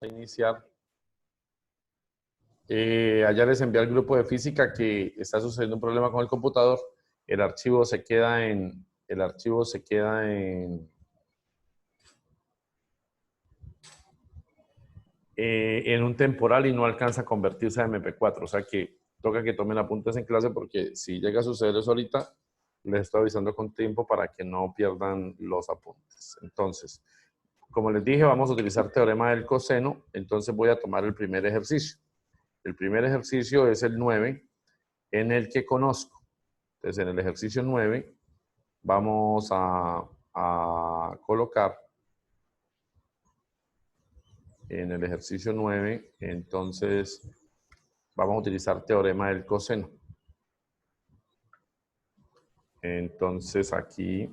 a iniciar. Allá les envié al grupo de física que está sucediendo un problema con el computador. El archivo se queda en un temporal y no alcanza a convertirse a MP4. O sea que toca que tomen apuntes en clase porque si llega a suceder eso ahorita, les estoy avisando con tiempo para que no pierdan los apuntes. Entonces, como les dije, vamos a utilizar teorema del coseno. Entonces voy a tomar el primer ejercicio. El primer ejercicio es el 9, en el que conozco. Entonces, en el ejercicio 9 vamos a colocar en el ejercicio 9, entonces vamos a utilizar teorema del coseno. Entonces aquí,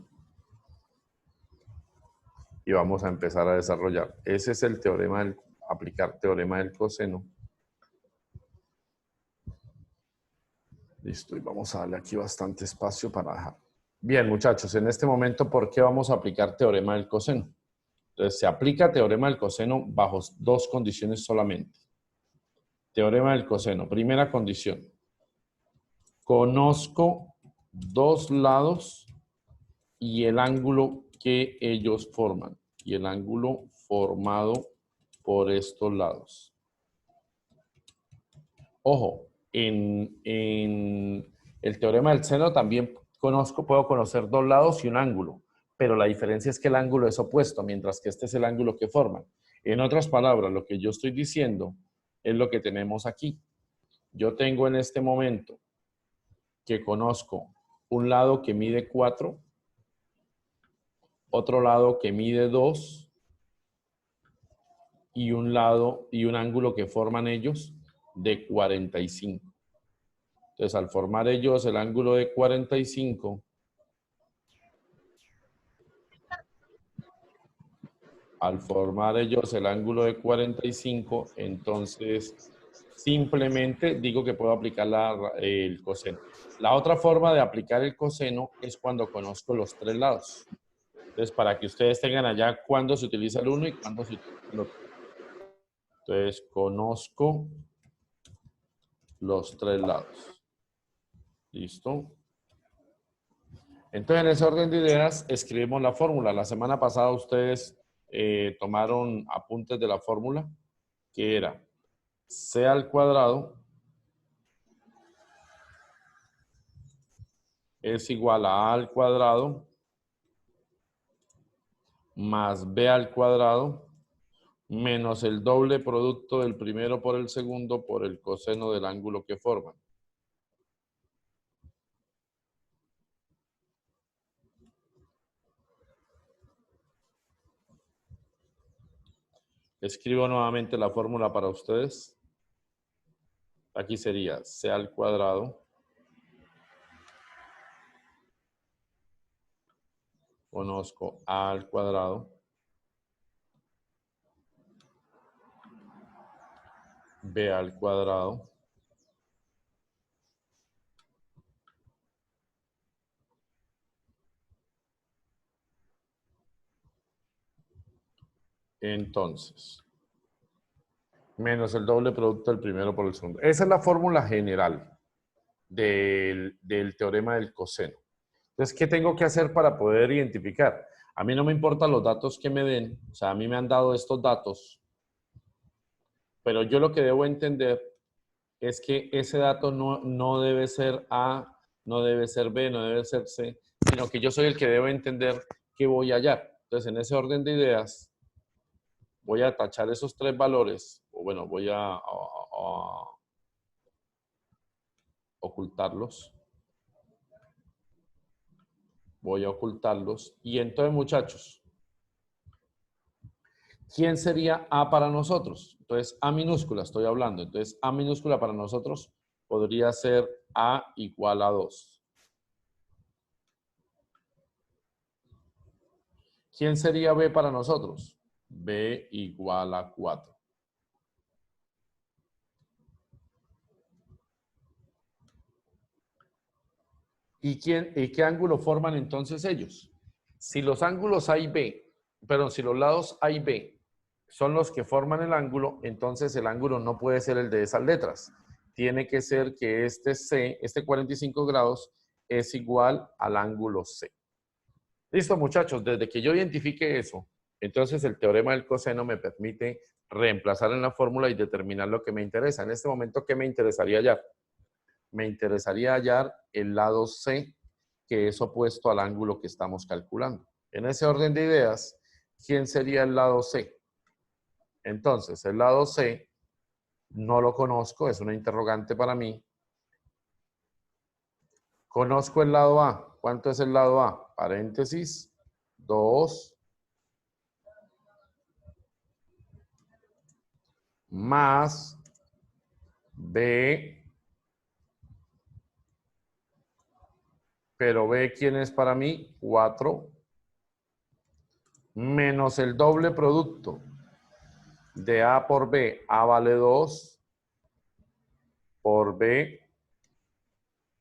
y vamos a empezar a desarrollar. Ese es el teorema aplicar teorema del coseno. Listo, y vamos a darle aquí bastante espacio para dejar. Bien, muchachos, en este momento, ¿por qué vamos a aplicar teorema del coseno? Entonces, se aplica teorema del coseno bajo dos condiciones solamente. Teorema del coseno. Primera condición. Conozco dos lados y el ángulo que ellos forman. Y el ángulo formado por estos lados. Ojo, en el teorema del seno también puedo conocer dos lados y un ángulo, pero la diferencia es que el ángulo es opuesto, mientras que este es el ángulo que forman. En otras palabras, lo que yo estoy diciendo es lo que tenemos aquí. Yo tengo en este momento que conozco un lado que mide 4, otro lado que mide 2 y un lado y un ángulo que forman ellos de 45. Entonces, al formar ellos el ángulo de 45, entonces simplemente digo que puedo aplicar el coseno. La otra forma de aplicar el coseno es cuando conozco los tres lados. Entonces, para que ustedes tengan allá cuándo se utiliza el uno y cuándo se utiliza el otro. Entonces, conozco los tres lados. ¿Listo? Entonces, en ese orden de ideas, escribimos la fórmula. La semana pasada ustedes tomaron apuntes de la fórmula, que era C al cuadrado es igual a al cuadrado más B al cuadrado menos el doble producto del primero por el segundo por el coseno del ángulo que forman. Escribo nuevamente la fórmula para ustedes. Aquí sería C al cuadrado. Conozco A al cuadrado. B al cuadrado. Entonces, menos el doble producto del primero por el segundo. Esa es la fórmula general del teorema del coseno. Entonces, ¿qué tengo que hacer para poder identificar? A mí no me importan los datos que me den, o sea, a mí me han dado estos datos, pero yo lo que debo entender es que ese dato no debe ser A, no debe ser B, no debe ser C, sino que yo soy el que debo entender que voy a hallar. Entonces, en ese orden de ideas, voy a tachar esos tres valores, o bueno, voy a ocultarlos. Voy a ocultarlos. Y entonces, muchachos, ¿quién sería A para nosotros? Entonces, A minúscula estoy hablando. Entonces, A minúscula para nosotros podría ser A igual a 2. ¿Quién sería B para nosotros? B igual a 4. ¿Y qué ángulo forman entonces ellos? Si los ángulos A y B, perdón, si los lados A y B son los que forman el ángulo, entonces el ángulo no puede ser el de esas letras. Tiene que ser que este C, este 45 grados, es igual al ángulo C. Listo, muchachos, desde que yo identifique eso, entonces el teorema del coseno me permite reemplazar en la fórmula y determinar lo que me interesa. En este momento, ¿qué me interesaría hallar? Me interesaría hallar el lado C, que es opuesto al ángulo que estamos calculando. En ese orden de ideas, ¿quién sería el lado C? Entonces, el lado C no lo conozco, es una interrogante para mí. Conozco el lado A. ¿Cuánto es el lado A? Paréntesis, 2 más B, pero B, ¿quién es para mí? 4 menos el doble producto de A por B. A vale 2 por B,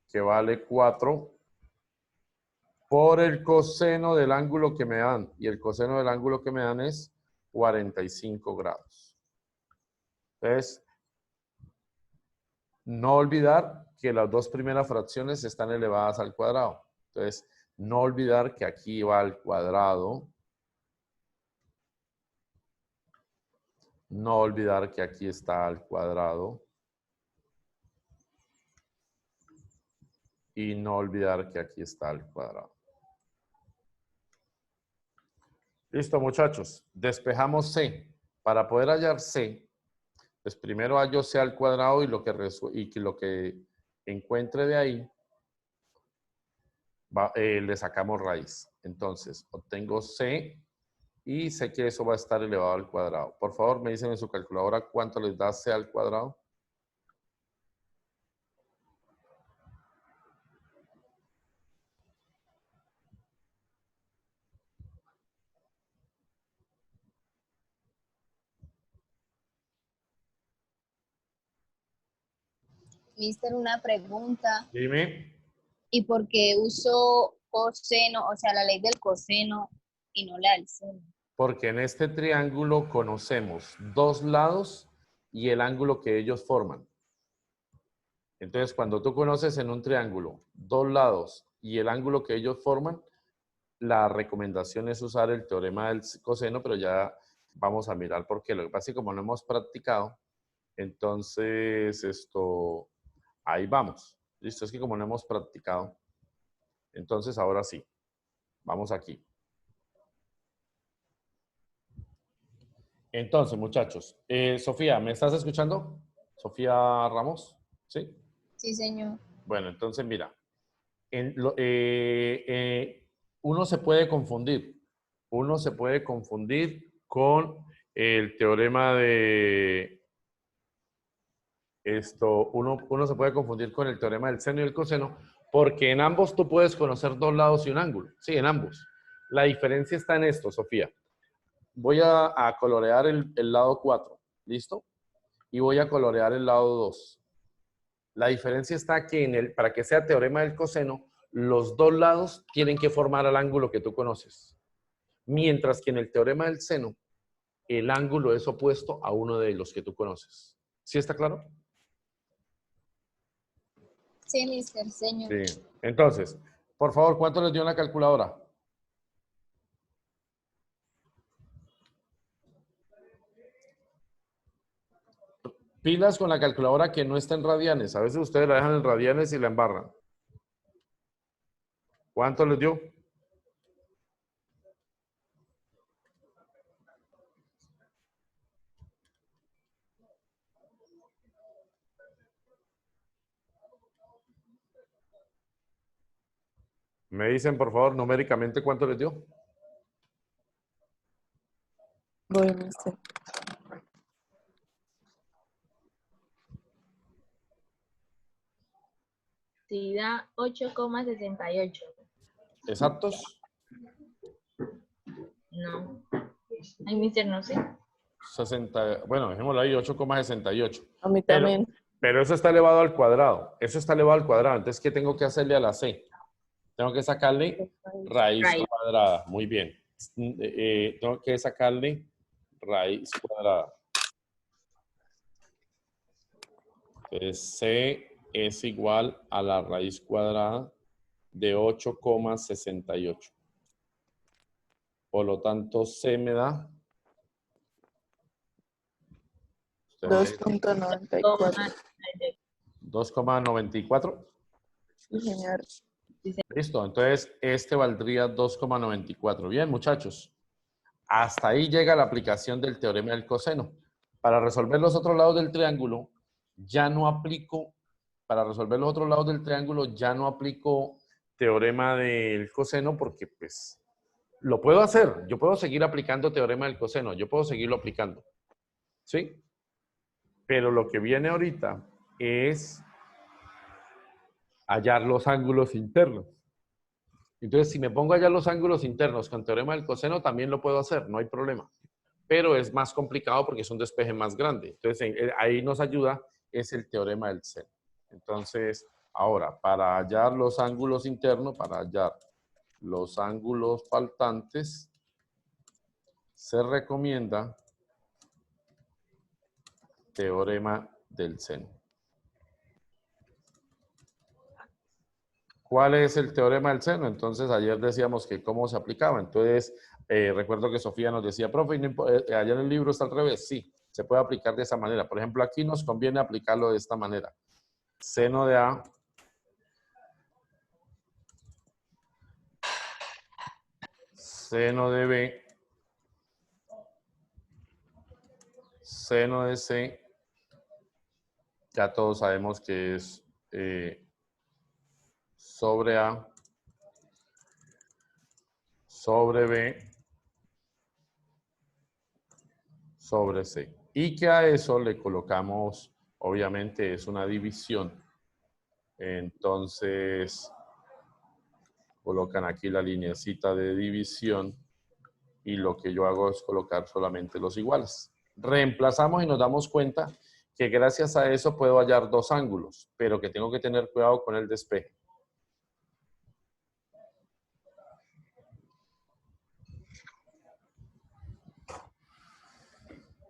que vale 4, por el coseno del ángulo que me dan. Y el coseno del ángulo que me dan es 45 grados. Entonces, no olvidar que las dos primeras fracciones están elevadas al cuadrado. Entonces, no olvidar que aquí va al cuadrado. No olvidar que aquí está al cuadrado. Y no olvidar que aquí está al cuadrado. Listo, muchachos. Despejamos C. Para poder hallar C, pues primero hallo C al cuadrado y lo que encuentre de ahí, le sacamos raíz. Entonces, obtengo C y sé que eso va a estar elevado al cuadrado. Por favor, me dicen en su calculadora cuánto les da C al cuadrado. Mister, una pregunta. Dime. ¿Y por qué uso coseno, o sea, la ley del coseno y no la del seno? Porque en este triángulo conocemos dos lados y el ángulo que ellos forman. Entonces, cuando tú conoces en un triángulo dos lados y el ángulo que ellos forman, la recomendación es usar el teorema del coseno, pero ya vamos a mirar por qué. Lo que pasa es que como no hemos practicado, entonces ahí vamos. Listo, es que como no hemos practicado, entonces ahora sí, vamos aquí. Entonces, muchachos, Sofía, ¿me estás escuchando? Sofía Ramos, ¿sí? Sí, señor. Bueno, entonces mira, uno se puede confundir. Uno se puede confundir con el teorema de uno se puede confundir con el teorema del seno y el coseno, porque en ambos tú puedes conocer dos lados y un ángulo. Sí, en ambos. La diferencia está en esto, Sofía. Voy a colorear el lado 4, ¿listo? Y voy a colorear el lado 2. La diferencia está que para que sea teorema del coseno, los dos lados tienen que formar el ángulo que tú conoces. Mientras que en el teorema del seno, el ángulo es opuesto a uno de los que tú conoces. ¿Sí está claro? Sí, mister, señor. Sí. Entonces, por favor, ¿cuánto les dio en la calculadora? Pilas con la calculadora que no está en radianes. A veces ustedes la dejan en radianes y la embarran. ¿Cuánto les dio? Me dicen, por favor, numéricamente cuánto les dio. Voy, mister. Sí, da 8,68. ¿Exactos? No. Ay, mister, no sé. 60, bueno, dejémoslo ahí, 8,68. A mí Pero, también. pero eso está elevado al cuadrado. Eso está elevado al cuadrado. Entonces, ¿qué tengo que hacerle a la C? Tengo que sacarle raíz Raíz. cuadrada. Muy bien. Tengo que sacarle raíz cuadrada. Entonces, C es igual a la raíz cuadrada de 8,68. Por lo tanto, C me da 2.94. 2,94. Sí, señor. Listo, entonces este valdría 2,94. Bien, muchachos. Hasta ahí llega la aplicación del teorema del coseno. Para resolver los otros lados del triángulo, ya no aplico, teorema del coseno porque pues lo puedo hacer. Yo puedo seguir aplicando teorema del coseno, yo puedo seguirlo aplicando. ¿Sí? Pero lo que viene ahorita es hallar los ángulos internos. Entonces, si me pongo allá los ángulos internos con teorema del coseno, también lo puedo hacer, no hay problema. Pero es más complicado porque es un despeje más grande. Entonces, ahí nos ayuda, es el teorema del seno. Entonces, ahora, para hallar los ángulos internos, para hallar los ángulos faltantes, se recomienda teorema del seno. ¿Cuál es el teorema del seno? Entonces, ayer decíamos que cómo se aplicaba. Entonces, recuerdo que Sofía nos decía, profe, allá en el libro está al revés. Sí, se puede aplicar de esa manera. Por ejemplo, aquí nos conviene aplicarlo de esta manera. Seno de A seno de B, seno de C, ya todos sabemos que es sobre A, sobre B, sobre C. Y que a eso le colocamos, obviamente es una división. Entonces, colocan aquí la lineecita de división y lo que yo hago es colocar solamente los iguales. Reemplazamos y nos damos cuenta que gracias a eso puedo hallar dos ángulos, pero que tengo que tener cuidado con el despeje.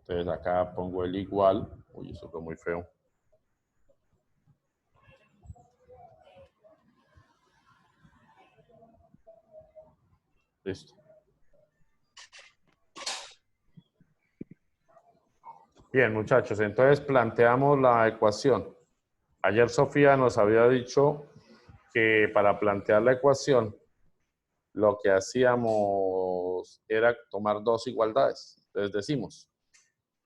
Entonces acá pongo el igual. Uy, eso fue muy feo. Listo. Bien, muchachos, entonces planteamos la ecuación. Ayer Sofía nos había dicho que para plantear la ecuación, lo que hacíamos era tomar dos igualdades. Entonces decimos,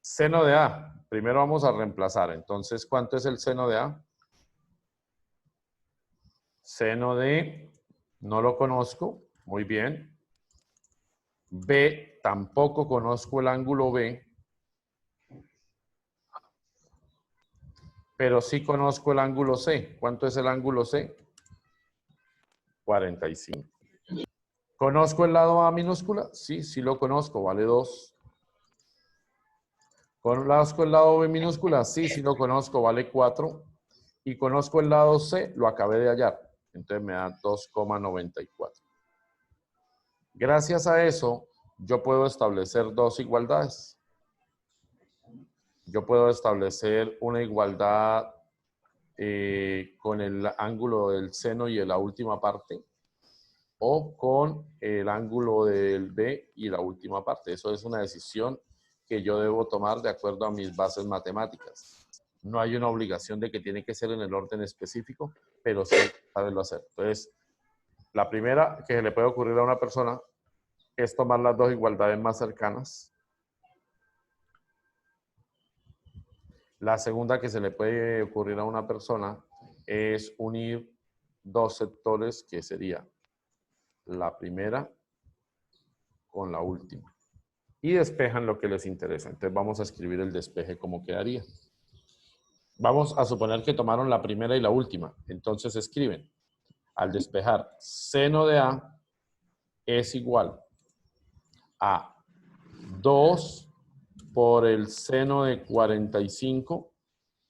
seno de A. Primero vamos a reemplazar. Entonces, ¿cuánto es el seno de A? Seno de, no lo conozco. Muy bien. B, tampoco conozco el ángulo B. Pero sí conozco el ángulo C. ¿Cuánto es el ángulo C? 45. ¿Conozco el lado A minúscula? Sí, sí lo conozco, vale 2. ¿Conozco el lado B minúscula? Sí, sí lo conozco, vale 4. Y conozco el lado C, lo acabé de hallar. Entonces me da 2,94. Gracias a eso, yo puedo establecer dos igualdades. Yo puedo establecer una igualdad con el ángulo del seno y de la última parte, o con el ángulo del B y la última parte. Eso es una decisión que yo debo tomar de acuerdo a mis bases matemáticas. No hay una obligación de que tiene que ser en el orden específico, pero sí saberlo hacer. Entonces, la primera que se le puede ocurrir a una persona es tomar las dos igualdades más cercanas. La segunda que se le puede ocurrir a una persona es unir dos sectores, que sería la primera con la última. Y despejan lo que les interesa. Entonces vamos a escribir el despeje como quedaría. Vamos a suponer que tomaron la primera y la última. Entonces escriben, al despejar, seno de A es igual a 2 por el seno de 45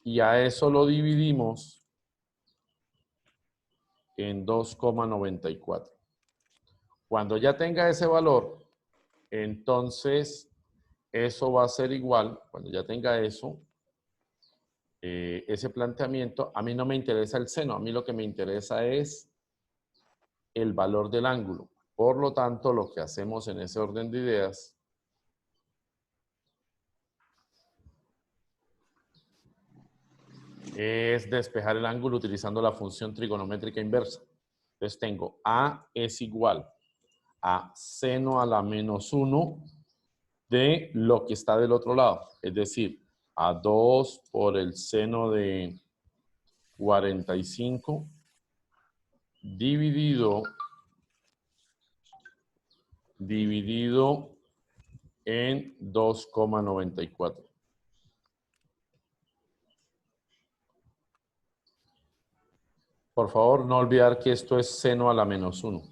y a eso lo dividimos en 2,94. Cuando ya tenga ese valor, entonces eso va a ser igual, cuando ya tenga eso, ese planteamiento, a mí no me interesa el seno, a mí lo que me interesa es el valor del ángulo. Por lo tanto, lo que hacemos en ese orden de ideas es despejar el ángulo utilizando la función trigonométrica inversa. Entonces tengo A es igual a seno a la menos 1 de lo que está del otro lado. Es decir, a 2 por el seno de 45 dividido en 2,94. Por favor, no olvidar que esto es seno a la menos 1.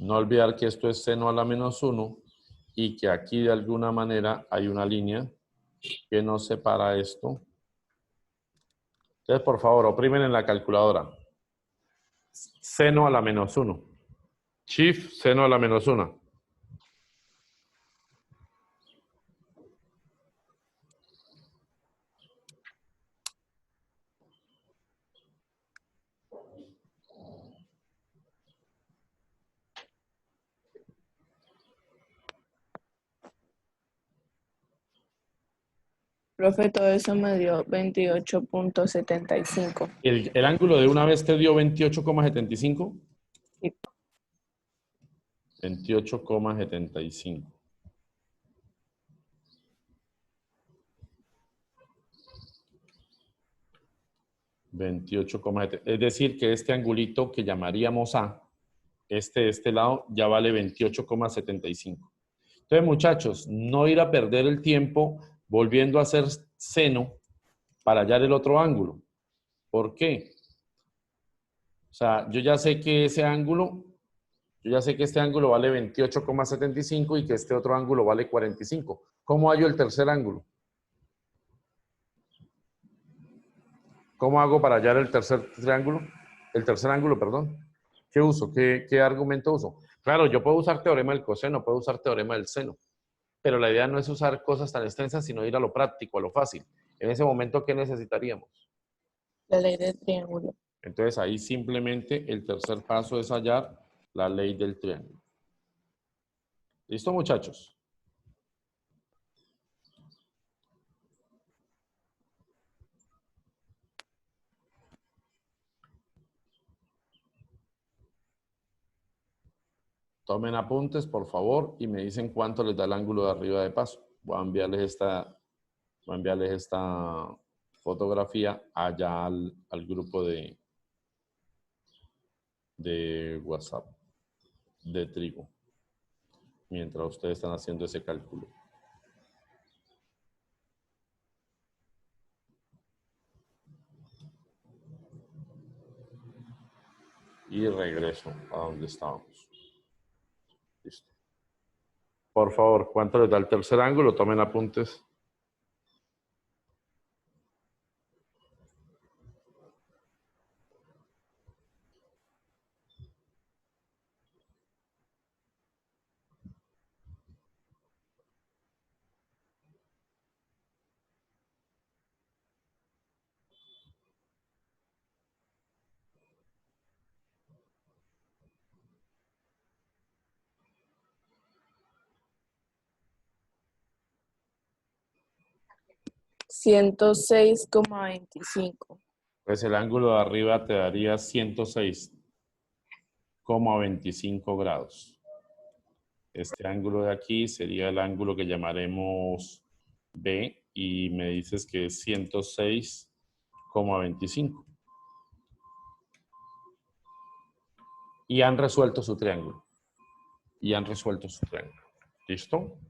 No olvidar que esto es seno a la menos 1 y que aquí de alguna manera hay una línea que nos separa esto. Entonces, por favor, oprimen en la calculadora. Seno a la menos 1. Shift, seno a la menos 1. Profe, todo eso me dio 28.75. ¿El ángulo de una vez te dio 28,75? Sí. 28,75. Es decir, que este angulito que llamaríamos A, de este lado, ya vale 28,75. Entonces, muchachos, no ir a perder el tiempo volviendo a hacer seno para hallar el otro ángulo. ¿Por qué? O sea, yo ya sé que este ángulo vale 28,75 y que este otro ángulo vale 45. ¿Cómo hallo el tercer ángulo? ¿Cómo hago para hallar el tercer triángulo? El tercer ángulo, perdón. ¿Qué uso? ¿Qué argumento uso? Claro, yo puedo usar teorema del coseno, puedo usar teorema del seno, pero la idea no es usar cosas tan extensas, sino ir a lo práctico, a lo fácil. En ese momento, ¿qué necesitaríamos? La ley del triángulo. Entonces, ahí simplemente el tercer paso es hallar la ley del triángulo. ¿Listo, muchachos? Tomen apuntes, por favor, y me dicen cuánto les da el ángulo de arriba de paso. Voy a enviarles esta fotografía allá al grupo de WhatsApp de Trigo, mientras ustedes están haciendo ese cálculo. Y regreso a donde estábamos. Listo. Por favor, ¿cuánto les da el tercer ángulo? Tomen apuntes. $106,25. Pues el ángulo de arriba te daría 106,25 grados. Este ángulo de aquí sería el ángulo que llamaremos B y me dices que es 106,25. Y han resuelto su triángulo. ¿Listo?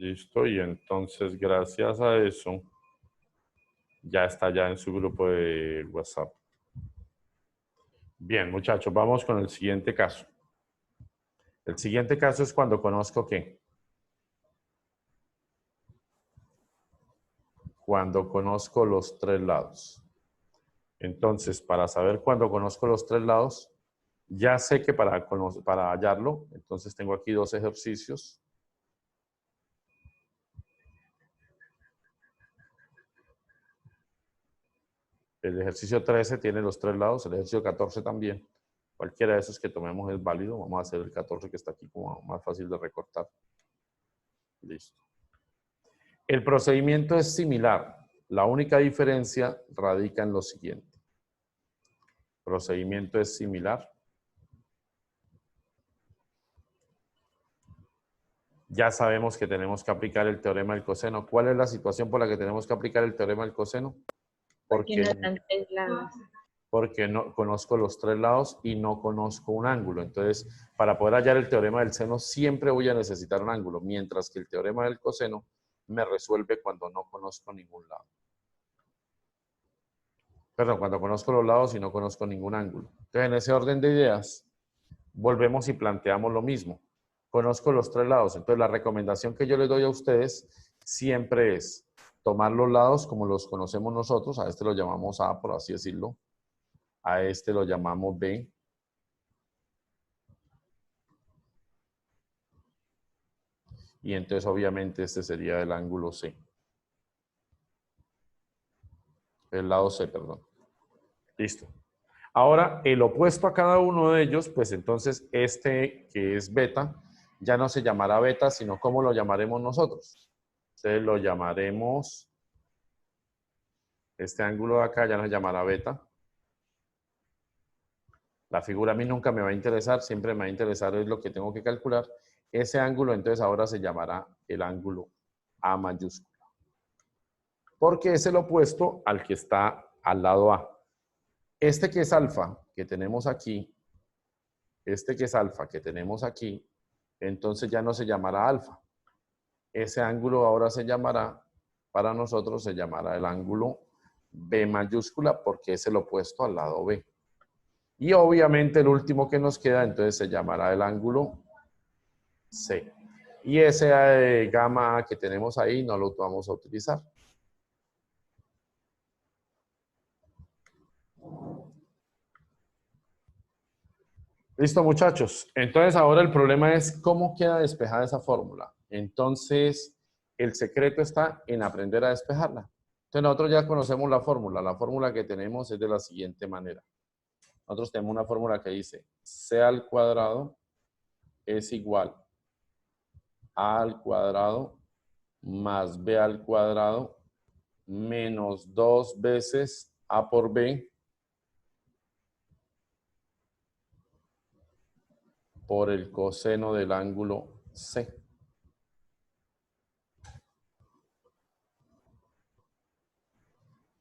Listo, y entonces gracias a eso ya está ya en su grupo de WhatsApp. Bien, muchachos, vamos con el siguiente caso. El siguiente caso es cuando conozco ¿qué? Cuando conozco los tres lados. Entonces, para saber cuándo conozco los tres lados, ya sé que para hallarlo, entonces tengo aquí dos ejercicios. El ejercicio 13 tiene los tres lados, el ejercicio 14 también. Cualquiera de esos que tomemos es válido. Vamos a hacer el 14 que está aquí como más fácil de recortar. Listo. El procedimiento es similar. La única diferencia radica en lo siguiente. El procedimiento es similar. Ya sabemos que tenemos que aplicar el teorema del coseno. ¿Cuál es la situación por la que tenemos que aplicar el teorema del coseno? Porque no están tres lados. Porque no conozco los tres lados y no conozco un ángulo. Entonces, para poder hallar el teorema del seno, siempre voy a necesitar un ángulo, mientras que el teorema del coseno me resuelve cuando no conozco ningún lado. Perdón, cuando conozco los lados y no conozco ningún ángulo. Entonces, en ese orden de ideas, volvemos y planteamos lo mismo. Conozco los tres lados. Entonces, la recomendación que yo les doy a ustedes siempre es tomar los lados como los conocemos nosotros. A este lo llamamos A, por así decirlo. A este lo llamamos B. Y entonces, obviamente, este sería el ángulo C. El lado C, perdón. Listo. Ahora, el opuesto a cada uno de ellos, pues entonces este que es beta, ya no se llamará beta, sino ¿cómo lo llamaremos nosotros? Entonces lo llamaremos, este ángulo de acá ya no se llamará beta. La figura a mí nunca me va a interesar, siempre me va a interesar es lo que tengo que calcular. Ese ángulo entonces ahora se llamará el ángulo A mayúscula. Porque es el opuesto al que está al lado A. Este que es alfa, que tenemos aquí, este que es alfa, que tenemos aquí, entonces ya no se llamará alfa. Ese ángulo ahora se llamará, para nosotros se llamará el ángulo B mayúscula porque es el opuesto al lado B. Y obviamente el último que nos queda entonces se llamará el ángulo C. Y ese gamma que tenemos ahí no lo vamos a utilizar. Listo, muchachos. Entonces ahora el problema es cómo queda despejada esa fórmula. Entonces, el secreto está en aprender a despejarla. Entonces nosotros ya conocemos la fórmula. La fórmula que tenemos es de la siguiente manera. Nosotros tenemos una fórmula que dice C al cuadrado es igual A al cuadrado más B al cuadrado menos 2 veces A por B por el coseno del ángulo C.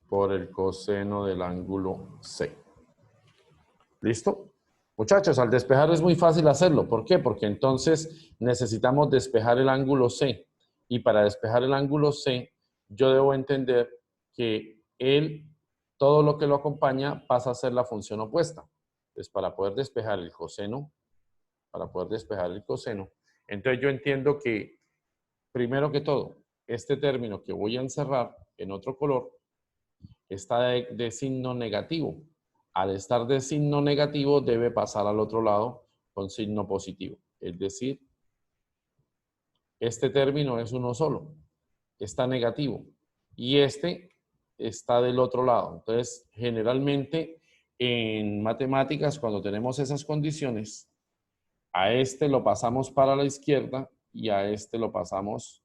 Por el coseno del ángulo C. ¿Listo? Muchachos, al despejar es muy fácil hacerlo. ¿Por qué? Porque entonces necesitamos despejar el ángulo C. Y para despejar el ángulo C, yo debo entender que todo lo que lo acompaña pasa a ser la función opuesta. Entonces, para poder despejar el coseno, entonces yo entiendo que, primero que todo, este término que voy a encerrar en otro color está de signo negativo. Al estar de signo negativo, debe pasar al otro lado con signo positivo. Es decir, este término es uno solo, está negativo. Y este está del otro lado. Entonces, generalmente en matemáticas, cuando tenemos esas condiciones, a este lo pasamos para la izquierda y a este lo pasamos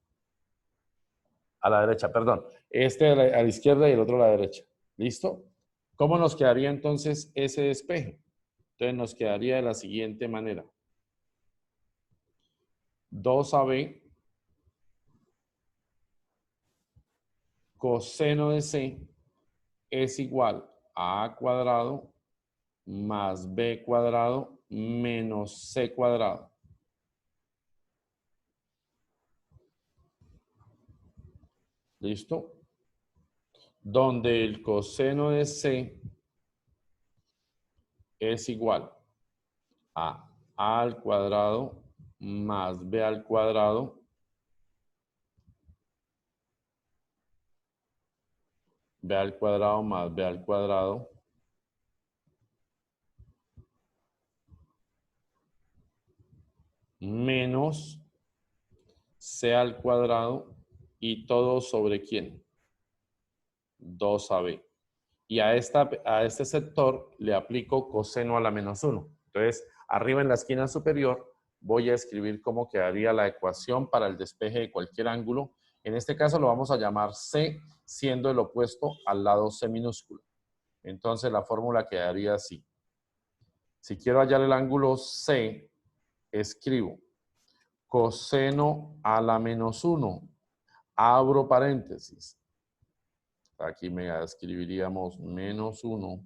a la derecha, perdón. Este a la izquierda y el otro a la derecha. ¿Listo? ¿Cómo nos quedaría entonces ese despeje? Entonces nos quedaría de la siguiente manera. 2AB coseno de C es igual a A cuadrado más B cuadrado menos C cuadrado. ¿Listo? Donde el coseno de C es igual a al cuadrado más b al cuadrado b al cuadrado más b al cuadrado menos c al cuadrado y todo sobre ¿quién? 2ab. Y a este sector le aplico coseno a la menos 1. Entonces, arriba en la esquina superior voy a escribir cómo quedaría la ecuación para el despeje de cualquier ángulo. En este caso lo vamos a llamar C, siendo el opuesto al lado C minúsculo. Entonces la fórmula quedaría así. Si quiero hallar el ángulo C, escribo coseno a la menos 1, abro paréntesis. Aquí me escribiríamos menos 1.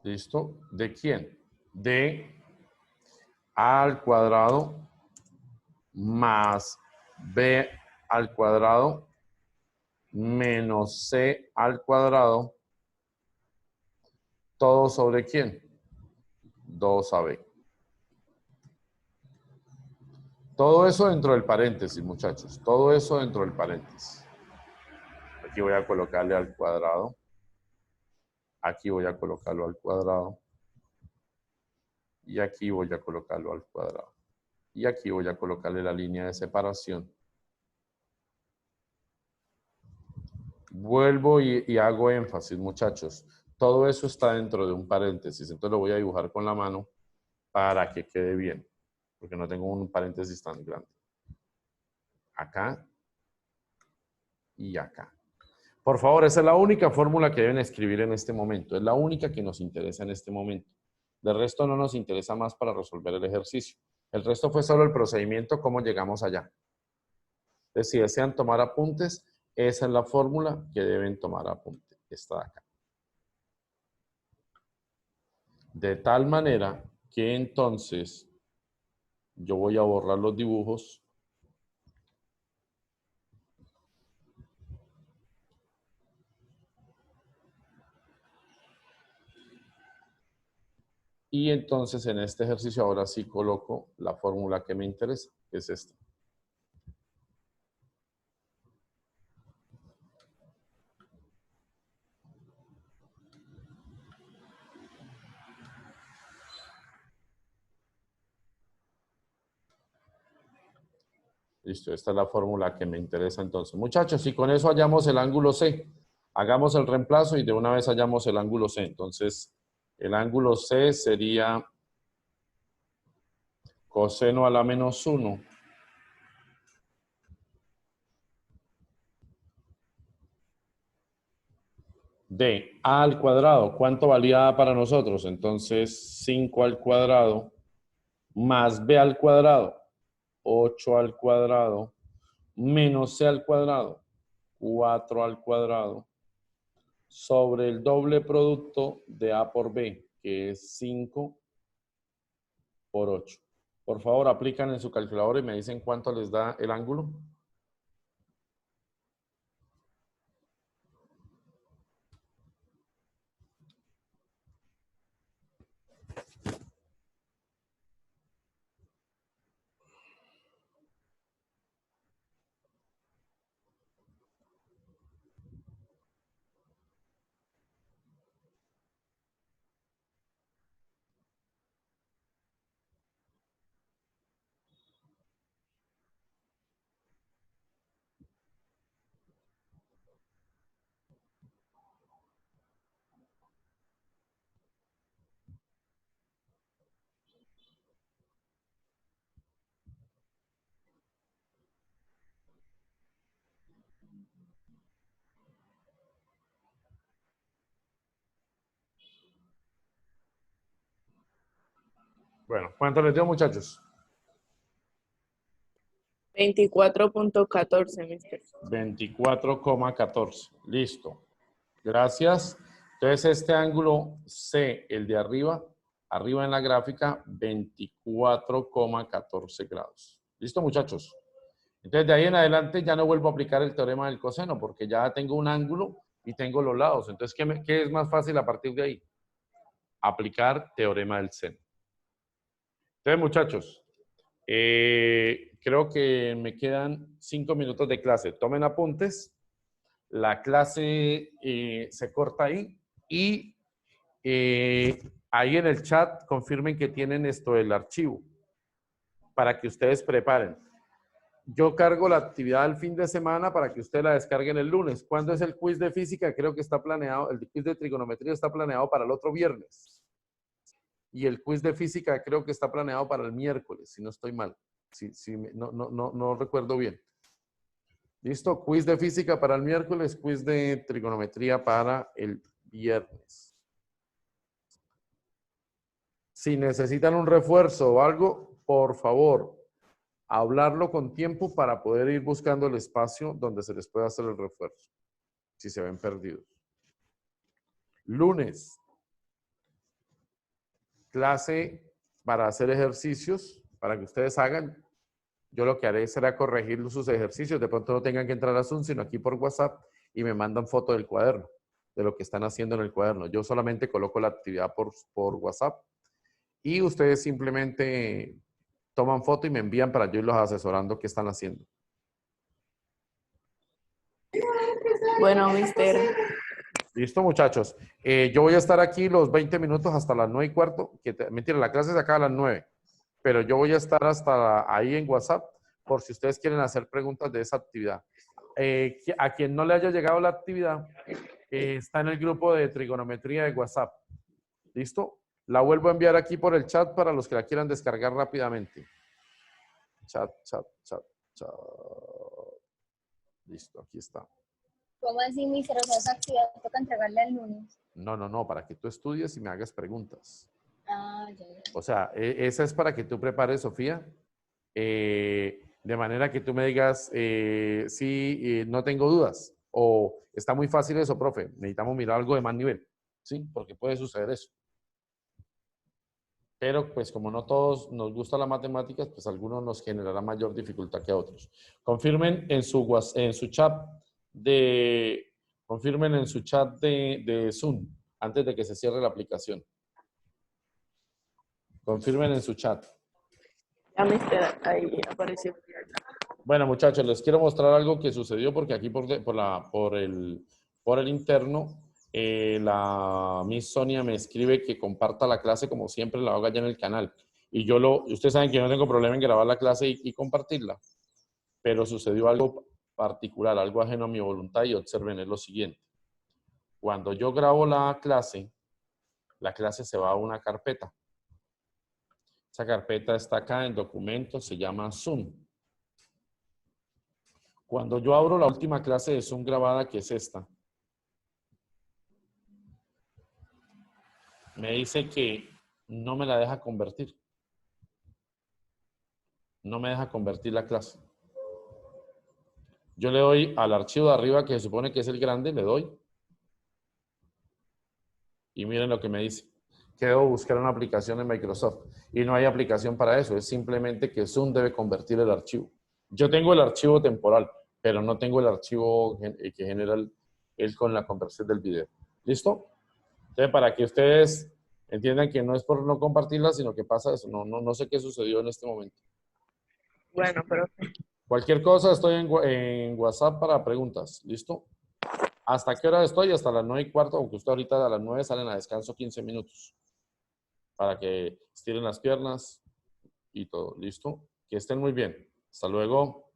¿Listo? ¿De quién? De a al cuadrado más b al cuadrado menos c al cuadrado, todo sobre ¿quién? 2ab. Todo eso dentro del paréntesis, muchachos. Todo eso dentro del paréntesis. Aquí voy a colocarle al cuadrado. Aquí voy a colocarlo al cuadrado. Y aquí voy a colocarlo al cuadrado. Y aquí voy a colocarle la línea de separación. Vuelvo y hago énfasis, muchachos. Todo eso está dentro de un paréntesis. Entonces lo voy a dibujar con la mano para que quede bien. Porque no tengo un paréntesis tan grande. Acá y acá. Por favor, esa es la única fórmula que deben escribir en este momento. Es la única que nos interesa en este momento. De resto no nos interesa más para resolver el ejercicio. El resto fue solo el procedimiento, cómo llegamos allá. Entonces, si desean tomar apuntes, esa es la fórmula que deben tomar apunte. Esta de acá. De tal manera que entonces yo voy a borrar los dibujos. Y entonces en este ejercicio ahora sí coloco la fórmula que me interesa, que es esta. Listo, esta es la fórmula que me interesa entonces. Muchachos, si con eso hallamos el ángulo C, hagamos el reemplazo y de una vez hallamos el ángulo C. Entonces, el ángulo C sería coseno a la menos 1 de A al cuadrado. ¿Cuánto valía A para nosotros? Entonces, 5 al cuadrado más B al cuadrado, 8 al cuadrado, menos C al cuadrado, 4 al cuadrado, sobre el doble producto de A por B, que es 5 por 8. Por favor, aplican en su calculadora y me dicen cuánto les da el ángulo. Bueno, ¿cuánto les dio, muchachos? 24.14, mister. 24,14. Listo. Gracias. Entonces, este ángulo C, el de arriba, arriba en la gráfica 24,14 grados. ¿Listo, muchachos? Entonces, de ahí en adelante ya no vuelvo a aplicar el teorema del coseno porque ya tengo un ángulo y tengo los lados. Entonces, ¿qué es más fácil a partir de ahí? Aplicar teorema del seno. Entonces, muchachos, creo que me quedan 5 minutos de clase. Tomen apuntes. La clase se corta ahí y ahí en el chat confirmen que tienen esto del archivo para que ustedes preparen. Yo cargo la actividad el fin de semana para que ustedes la descarguen el lunes. ¿Cuándo es el quiz de física? Creo que está planeado, el quiz de trigonometría está planeado para el otro viernes. Y el quiz de física creo que está planeado para el miércoles, si no estoy mal. No recuerdo bien. ¿Listo? Quiz de física para el miércoles, quiz de trigonometría para el viernes. Si necesitan un refuerzo o algo, por favor, hablarlo con tiempo para poder ir buscando el espacio donde se les pueda hacer el refuerzo, si se ven perdidos. Lunes, clase para hacer ejercicios, para que ustedes hagan. Yo lo que haré será corregir sus ejercicios. De pronto no tengan que entrar a Zoom, sino aquí por WhatsApp y me mandan foto del cuaderno, de lo que están haciendo en el cuaderno. Yo solamente coloco la actividad por WhatsApp y ustedes simplemente toman foto y me envían para yo irlos asesorando qué están haciendo. Bueno, mister. Listo, muchachos. Yo voy a estar aquí los 20 minutos hasta las 9:15. Mentira, la clase se acaba a las 9. Pero yo voy a estar hasta ahí en WhatsApp por si ustedes quieren hacer preguntas de esa actividad. A quien no le haya llegado la actividad, está en el grupo de trigonometría de WhatsApp. ¿Listo? La vuelvo a enviar aquí por el chat para los que la quieran descargar rápidamente. Chat. Listo, aquí está. ¿Cómo así, mister? O sea, esa actividad toca entregarla el lunes. No, para que tú estudies y me hagas preguntas. Ah, ya. O sea, esa es para que tú prepares, Sofía, de manera que tú me digas, sí, no tengo dudas, o está muy fácil eso, profe, necesitamos mirar algo de más nivel, ¿sí? Porque puede suceder eso. Pero, pues, como no todos nos gusta las matemáticas, pues algunos nos generará mayor dificultad que a otros. Confirmen en su chat de Zoom, antes de que se cierre la aplicación. Confirmen en su chat. Ya, mister, ahí apareció. Bueno, muchachos, les quiero mostrar algo que sucedió porque aquí por el interno, la Miss Sonia me escribe que comparta la clase como siempre la hago allá en el canal. Y ustedes saben que yo no tengo problema en grabar la clase y compartirla. Pero sucedió algo particular, algo ajeno a mi voluntad y observen, es lo siguiente. Cuando yo grabo la clase se va a una carpeta. Esa carpeta está acá en documentos, se llama Zoom. Cuando yo abro la última clase de Zoom grabada, que es esta, me dice que no me la deja convertir. No me deja convertir la clase. Yo le doy al archivo de arriba, que se supone que es el grande, le doy. Y miren lo que me dice. Que debo buscar una aplicación en Microsoft. Y no hay aplicación para eso. Es simplemente que Zoom debe convertir el archivo. Yo tengo el archivo temporal, pero no tengo el archivo que genera él con la conversión del video. ¿Listo? Entonces, para que ustedes entiendan que no es por no compartirla, sino que pasa eso. No sé qué sucedió en este momento. Bueno, pero Cualquier cosa, estoy en WhatsApp para preguntas. ¿Listo? ¿Hasta qué hora estoy? Hasta las 9:15, aunque usted ahorita a las 9 salen a descanso 15 minutos. Para que estiren las piernas y todo. ¿Listo? Que estén muy bien. Hasta luego.